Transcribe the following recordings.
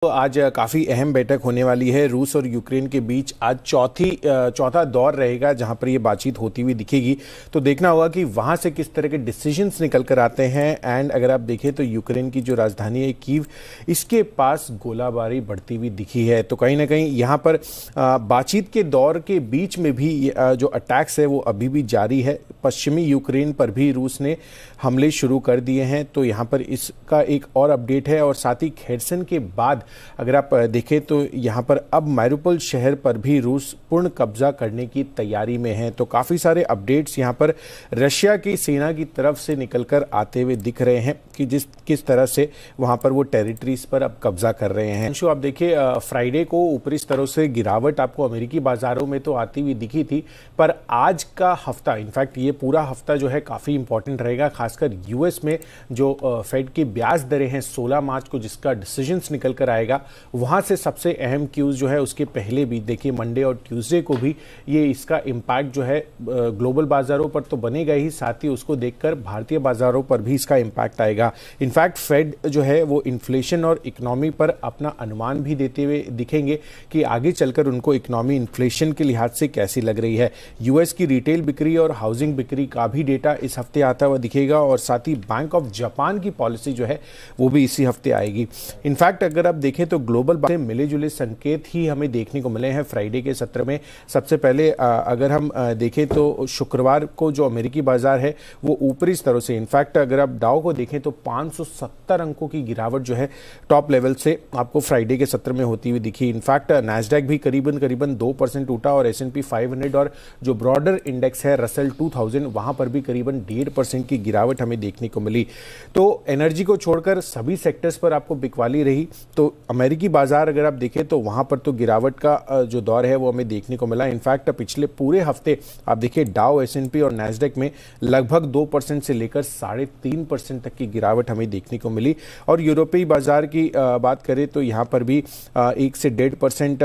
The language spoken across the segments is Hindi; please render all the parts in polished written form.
तो आज काफ़ी अहम बैठक होने वाली है रूस और यूक्रेन के बीच। आज चौथा दौर रहेगा जहां पर ये बातचीत होती हुई दिखेगी। तो देखना होगा कि वहां से किस तरह के डिसीजंस निकल कर आते हैं। एंड अगर आप देखें तो यूक्रेन की जो राजधानी है कीव, इसके पास गोलाबारी बढ़ती हुई दिखी है। तो कहीं ना कहीं यहाँ पर बातचीत के दौर के बीच में भी जो अटैक्स है वो अभी भी जारी है। पश्चिमी यूक्रेन पर भी रूस ने हमले शुरू कर दिए हैं। तो यहाँ पर इसका एक और अपडेट है। और साथ ही खेर्सन के बाद अगर आप देखें तो यहाँ पर अब मारिउपोल शहर पर भी रूस पूर्ण कब्जा करने की तैयारी में है। तो काफ़ी सारे अपडेट्स यहाँ पर रशिया की सेना की तरफ से निकलकर आते हुए दिख रहे हैं कि किस तरह से वहाँ पर वो टेरिटरीज पर अब कब्जा कर रहे हैं। आप देखिए फ्राइडे को ऊपरी स्तरों से गिरावट आपको अमेरिकी बाजारों में तो आती हुई दिखी थी, पर आज का हफ्ता, इनफैक्ट ये पूरा हफ्ता जो है काफ़ी इंपॉर्टेंट रहेगा। खासकर यूएस में जो फेड की ब्याज दरें हैं 16 मार्च को जिसका डिसीजंस निकल कर आएगा, वहां से सबसे अहम क्यूज जो है उसके पहले भी देखिए मंडे और ट्यूसडे को भी ये इसका इम्पैक्ट जो है ग्लोबल बाजारों पर तो बनेगा ही, साथ ही उसको देखकर भारतीय बाजारों पर भी इसका इम्पैक्ट आएगा। इनफैक्ट फेड जो है वो इन्फ्लेशन और इकोनॉमी पर अपना अनुमान भी देते हुए दिखेंगे कि आगे चलकर उनको इकोनॉमी इन्फ्लेशन के लिहाज से कैसी लग रही है। यूएस की रिटेल बिक्री और हाउसिंग बिक्री का भी डेटा इस हफ्ते आता हुआ दिखेगा। और साथ ही बैंक ऑफ जापान की पॉलिसी जो है वो भी इसी हफ्ते आएगी। इनफैक्ट अगर आप देखें तो ग्लोबल से मिले जुले संकेत ही हमें देखने को मिले हैं फ्राइडे के सत्र में। सबसे पहले अगर हम देखें तो शुक्रवार को जो अमेरिकी बाजार है वो ऊपरी स्तरों से, इनफैक्ट अगर आप डाउ को देखें तो 570 अंकों की गिरावट जो है टॉप लेवल से आपको फ्राइडे के सत्र में होती हुई दिखी। इनफैक्ट नैस्डैक भी करीबन 2% टूटा और S&P 500 और जो ब्रॉडर इंडेक्स है रसल 2000 वहां पर भी करीबन 1.5% की गिरावट हमें देखने को मिली। तो एनर्जी को छोड़कर सभी सेक्टर्स पर आपको बिकवाली रही। तो अमेरिकी बाजार अगर आप देखें तो वहां पर तो गिरावट का जो दौर है वो हमें देखने को मिला। इनफैक्ट पिछले पूरे हफ्ते आप देखिए डाउ, S&P और नैस्डैक में लगभग 2% से लेकर 3.5% तक की गिरावट हमें देखने को मिली। और यूरोपीय बाजार की बात करें तो यहाँ पर भी 1 से 1.5%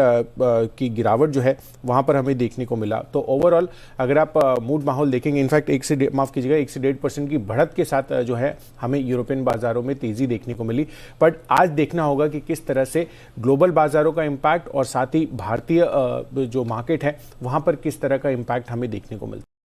की गिरावट जो है वहां पर हमें देखने को मिला। तो ओवरऑल अगर आप मूड माहौल देखेंगे, इनफैक्ट 1 से 1.5% की बढ़त के साथ जो है हमें यूरोपियन बाजारों में तेजी देखने को मिली। बट आज देखना होगा कि किस तरह से ग्लोबल बाजारों का इंपैक्ट और साथ ही भारतीय जो मार्केट है वहां पर किस तरह का इंपैक्ट हमें देखने को मिलता है।